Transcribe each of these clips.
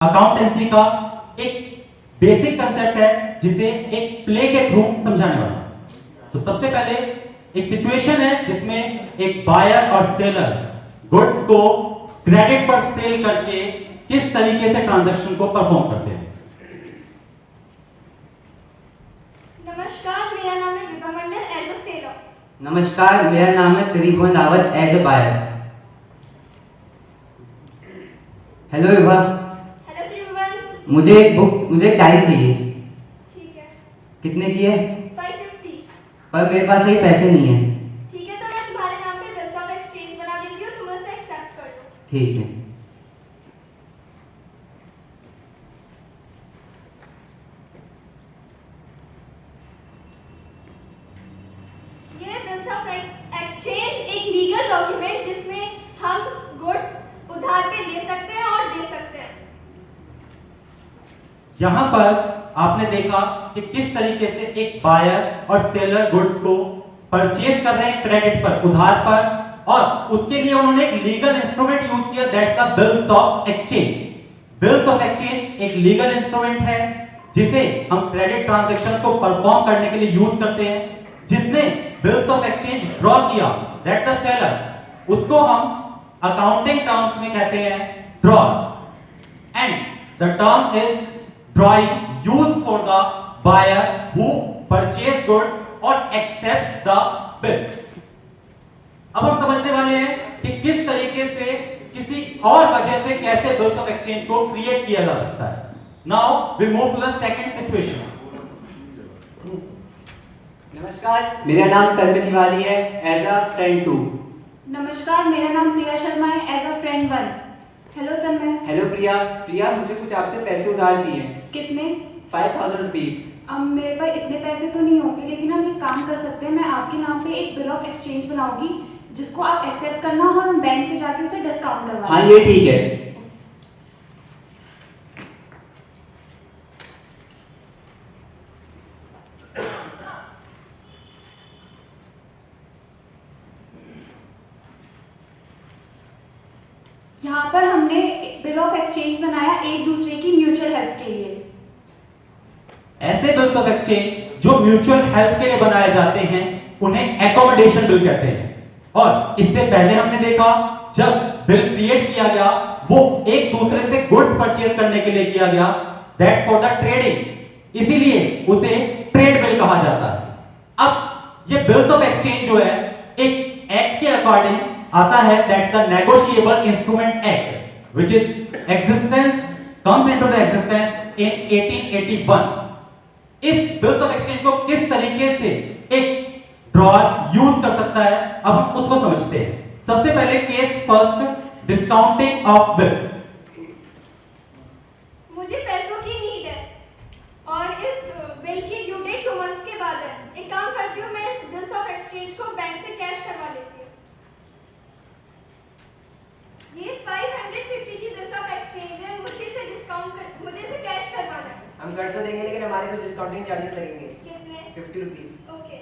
Accountancy का एक basic concept है जिसे एक प्ले के थ्रू समझाने वाला। तो सबसे पहले एक सिचुएशन है जिसमें एक बायर और सेलर गुड्स को क्रेडिट पर सेल करके किस तरीके से ट्रांजैक्शन को परफॉर्म करते हैं। नमस्कार, मेरा नाम है Vibha Mandal as a seller. नमस्कार, मेरा नाम है Tribhuvan Rawat as a buyer. Hello Vibha, hello Tribhuvan. मुझे एक डायरी चाहिए। ठीक है। कितने की है? 550। पर मेरे पास अभी पैसे नहीं है। ठीक है, तो मैं तुम्हारे नाम पे बिल्स ऑफ एक्सचेंज बना देती हूँ, तुम उसे एक्सेप्ट कर लो। ठीक है। ये बिल्स ऑफ एक्सचेंज एक लीगल डॉक्यूमेंट जिसमें हम गुड्स उधार पे ले सकते हैं और दे सकते हैं। यहां पर आपने देखा कि किस तरीके से एक बायर और सेलर गुड्स को परचेज कर रहे हैं क्रेडिट पर, उधार पर, और उसके लिए उन्होंने एक लीगल इंस्ट्रूमेंट यूज किया, that's the bills of exchange. Bills of exchange एक लीगल इंस्ट्रूमेंट है जिसे हम क्रेडिट ट्रांजैक्शंस को परफॉर्म करने के लिए यूज करते हैं। जिसने बिल्स ऑफ एक्सचेंज ड्रॉ किया, दैट्स द सेलर, उसको हम अकाउंटिंग टर्म्स में कहते हैं draw, and the term is drawing used for the buyer who purchase goods or accepts the bill। अब हम समझने वाले हैं कि किस तरीके से किसी और वजह से कैसे बिल्स ऑफ एक्सचेंज को क्रिएट किया जा सकता है। Now we move to the second situation. नमस्कार, मेरा नाम तन्मय तिवारी है एज अ फ्रेंड 2। नमस्कार, मेरा नाम प्रिया शर्मा है as a friend 1। Hello Tanmay. Hello Priya, मुझे कुछ आपसे पैसे उधार चाहिए। कितने? 5000 रुपीज। अब मेरे पास इतने पैसे तो नहीं होंगे, लेकिन हम एक काम कर सकते हैं, मैं आपके नाम पे एक बिल ऑफ एक्सचेंज बनाऊंगी जिसको आप एक्सेप्ट करना और हम बैंक से जाके उसे डिस्काउंट करवा। हाँ, ये ठीक है। यहाँ पर हमने बिल ऑफ एक्सचेंज बनाया एक दूसरे की म्यूचुअल हेल्प के लिए। ऐसे बिल्स ऑफ एक्सचेंज जो म्यूचुअल हेल्प के लिए बनाए जाते हैं उन्हें एकोमोडेशन बिल कहते हैं। और इससे पहले हमने देखा जब बिल क्रिएट किया गया वो एक दूसरे से गुड्स परचेज करने के लिए किया गया, दैट्स फॉर द ट्रेडिंग, इसीलिए उसे ट्रेड बिल कहा जाता है। अब ये बिल्स ऑफ एक्सचेंज जो है एक एक्ट के अकॉर्डिंग आता है, that's the negotiable instrument act which is existence comes into the existence in 1881। इस बिल्स ऑफ एक्सचेंज को किस तरीके से एक ड्रॉअर यूज कर सकता है, अब हम उसको समझते हैं। सबसे पहले case first, discounting of bill. मुझे पैसों की नीड है और इस बिल की ड्यू डेट 2 मंथ्स के बाद है। एक काम करती हूँ, मैं इस बिल्स ऑफ एक्सचेंज को बैंक से कैश करवा लेती हूँ। ये 550 की बिल्स ऑफ एक्सचेंज है, मुझे इसे कैश करवाना है। हम कर तो देंगे, लेकिन हमारे कुछ डिस्काउंटिंग चार्जेस लगेंगे। कितने? 50 रुपीज। ओके।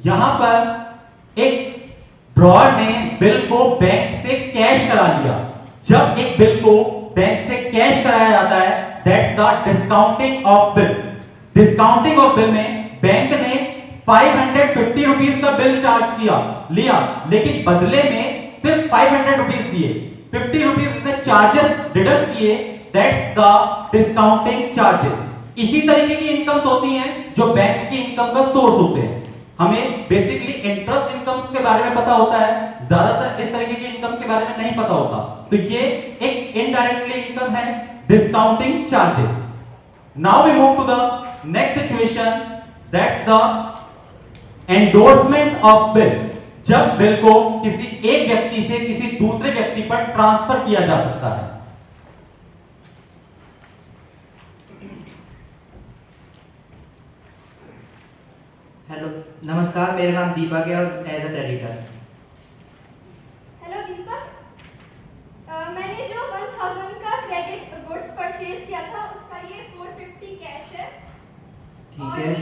यहां पर एक ड्रॉअर ने बिल को बैंक से कैश करा लिया। जब एक बिल को बैंक से कैश कराया जाता है, that's the discounting of bill. Discounting of bill में बैंक ने 550 रुपीज का बिल चार्ज लिया, लेकिन बदले में सिर्फ 500 रुपीज दिए, 50 रुपीज उसने चार्जेस डिडक्ट किए, दैट्स द डिस्काउंटिंग चार्जेस। इसी तरीके की इनकम्स होती हैं जो बैंक की इनकम का सोर्स होते हैं। हमें बेसिकली इंटरेस्ट इनकम्स के बारे में पता होता है, ज्यादातर इस तरीके की इनकम्स के बारे में नहीं पता होता। तो ये एक इनडायरेक्टली इनकम है, discounting charges. Now we move to the next situation, that's the endorsement of bill. जब बिल को किसी एक व्यक्ति से किसी दूसरे व्यक्ति पर ट्रांसफर किया जा सकता है। हेलो, नमस्कार, मेरा नाम दीपक है और एज अ क्रेडिटर। हेलो दीपक, मैंने जो 1000 का क्रेडिट गुड्स परचेज किया था उसका ये 450 कैश है ठीक है।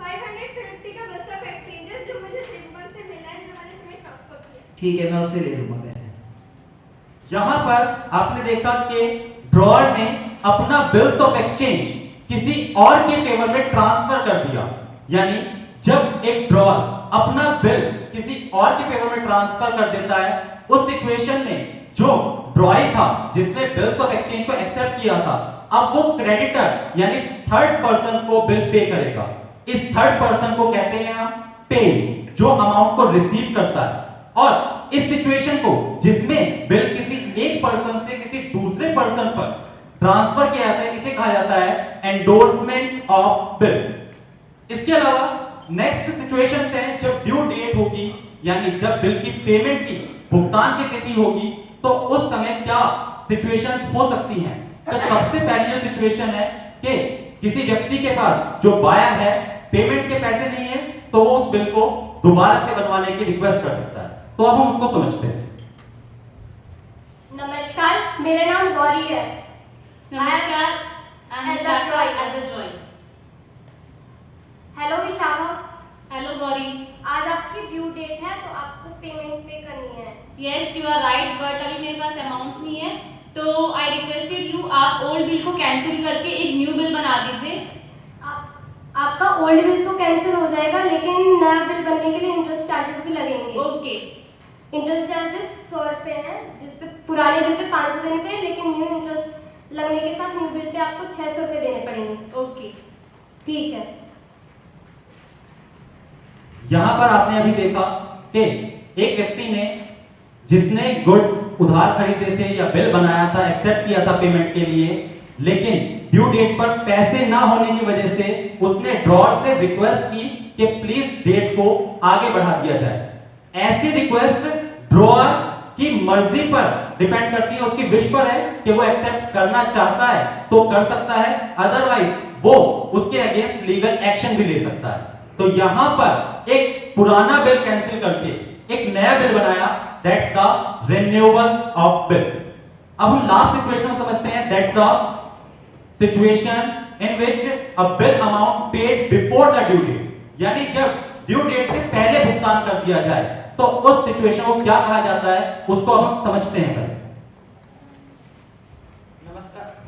550 का बिल्स ऑफ एक्सचेंज है जो मुझे त्रिभुवन से मिला है, जो मैंने तुम्हें ट्रांसफर किया। ठीक है, मैं उससे ले लूँगा पैसे। यहां पर आपने देखा कि ड्रॉअर ने अपना बिल्स ऑफ एक्सचेंज किसी और के फेवर में ट्रांसफर कर दिया। यानी जब एक ड्रॉअर अपना बिल किसी और के फेवर में ट्रांसफर कर देता है, उस सिचुएशन में जो ड्रॉई था जिसने बिल्स ऑफ एक्सचेंज को एक्सेप्ट किया था, अब वो क्रेडिटर यानी थर्ड पर्सन को बिल पे करेगा। इस थर्ड पर्सन को कहते हैं हम पे, जो अमाउंट को रिसीव करता है। और इस सिचुएशन को जिसमें बिल किसी एक पर्सन से किसी दूसरे पर्सन पर ट्रांसफर किया जाता है, इसे कहा जाता है एंडोर्समेंट ऑफ बिल। इसके अलावा नेक्स्ट सिचुएशन है जब ड्यू डेट होगी, यानी जब बिल की पेमेंट की भुगतान की तिथि होगी, तो उस समय क्या सिचुएशंस हो सकती हैं। तो सबसे पहली जो सिचुएशन है कि किसी व्यक्ति के पास जो बायर है पेमेंट के पैसे नहीं है, तो वो उस बिल को दोबारा से बनवाने की रिक्वेस्ट कर सकता है। तो अब हम उसको समझते हैं। नमस्कार, मेरा नाम गौरी है। नमस्कार, As I'm a Shaka Joy. as a Joy. Hello Vishakha, Hello Gauri. आज आपकी ड्यू डेट है तो आपको पेमेंट पे करनी है। Yes, you are right, but अभी मेरे पास अमाउंट नहीं है, तो I requested you आप ओल्ड बिल को कैंसिल करके एक न्यू बिल बना दीजिए। आपका ओल्ड बिल तो कैंसिल हो जाएगा, लेकिन नया बिल बनने के लिए इंटरेस्ट चार्जेस भी लगेंगे। ओके। इंटरेस्ट चार्जेस 100 रुपए हैं, जिस पे पुराने बिल पे 500 देने थे, लेकिन न्यू इंटरेस्ट लगने के साथ न्यू बिल पे आपको 600 रुपए देने पड़ेंगे। ओके। ठीक है। यहां पर आपने अभी देखा कि एक व्यक्ति ने जिसने गुड्स उधार खरीदे थे या बिल बनाया था, एक्सेप्ट किया था पेमेंट के लिए, लेकिन ड्यू डेट पर पैसे ना होने की वजह से उसने ड्रॉअर से रिक्वेस्ट की कि प्लीज डेट को आगे बढ़ा दिया जाए। ऐसी रिक्वेस्ट ड्रॉअर की मर्जी पर डिपेंड करती है, उसकी विश पर है कि वो एक्सेप्ट करना चाहता है तो कर सकता है, अदरवाइज वो उसके अगेंस्ट लीगल एक्शन भी ले सकता है। तो यहां पर एक पुराना बिल कैंसिल करके एक नया बिल बनाया, that's the renewal of bill. अब हम लास्ट सिचुएशन को समझते हैं, that's the situation in which a bill amount paid before the due date, यानी जब ड्यू डेट से पहले भुगतान कर दिया जाए, तो उस सिचुएशन को क्या कहा जाता है, उसको अब हम समझते हैं।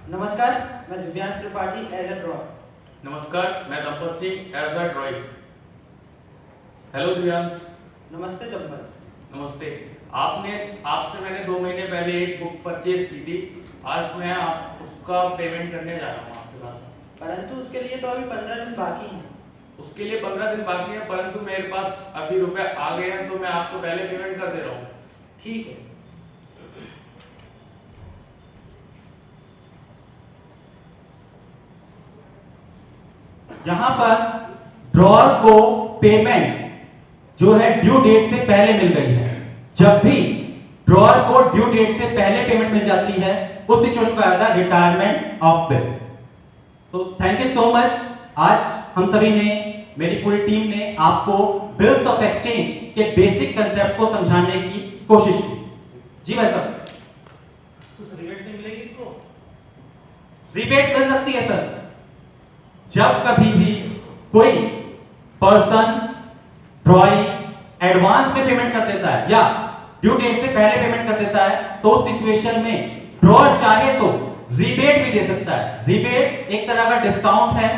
नमस्कार, मैं Divyansh Tripathi as a drawer. नमस्कार, मैं Dampat Singh as a drawing. Hello Divyansh. नमस्ते दंपत। नमस्ते। आपसे मैंने 2 महीने पहले एक बुक परचेज की थी। आज मैं उसका पेमेंट करने जा रहा हूँ आपके पास। परंतु उसके लिए तो अभी 15 दिन बाकी हैं। उसके लिए 15 दिन बाकी है, परंतु मेरे पास अभी रुपए आ गए हैं, तो मैं आपको पहले पेमेंट कर दे रहा हूँ। ठीक है। यहां पर ड्रॉअर को पेमेंट जो है ड्यू डेट से पहले मिल गई है। जब भी ड्रॉअर को ड्यू डेट से पहले पेमेंट मिल जाती है, उस सिचुएशन को कहा जाता है रिटायरमेंट ऑफ बिल। तो थैंक यू सो मच। आज हम सभी ने, मेरी पूरी टीम ने आपको बिल्स ऑफ एक्सचेंज के बेसिक कंसेप्ट को समझाने की कोशिश की। जी भाई साहब, कुछ रिबेट नहीं मिलेगी इनको? रिबेट मिल सकती है सर। जब कभी भी कोई पर्सन ड्रॉई एडवांस में पेमेंट कर देता है या ड्यू डेट से पहले पेमेंट कर देता है, तो उस सिचुएशन में ड्रॉअर चाहे तो रिबेट भी दे सकता है। रिबेट एक तरह का डिस्काउंट है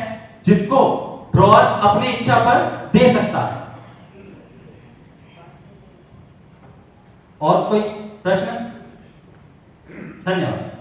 जिसको ड्रॉअर अपनी इच्छा पर दे सकता है। और कोई प्रश्न? धन्यवाद।